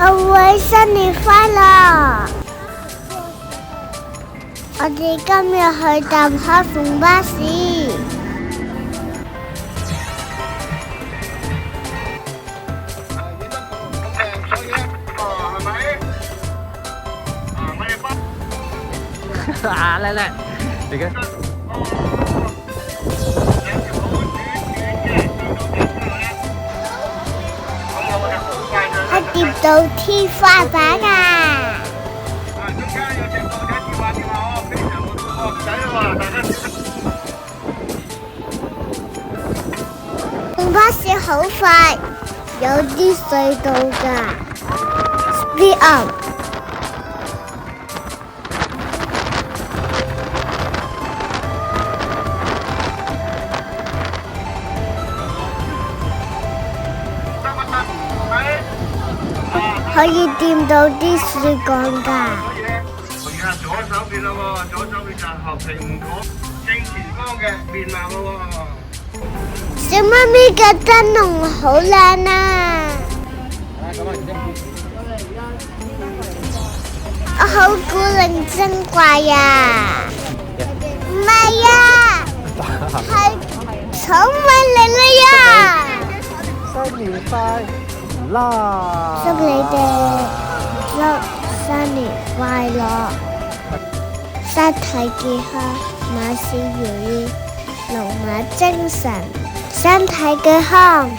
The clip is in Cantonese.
各位新年快樂！我哋今日去搭開篷巴士。嚟嚟，你嘅。係跌到天花板啊！篷巴士好快，有啲隧道㗎。Speed up！可以掂到啲樹幹㗎。而家左手邊啦喎，左手邊就係蘋果正前方嘅面貌咯喎。小媽咪嘅燈籠好靚啊！我好古靈精怪呀！唔係呀，係寵物嚟啦呀！新年快樂！祝你哋新年快樂，身體健康，萬事如意，龍馬精神，身體健康。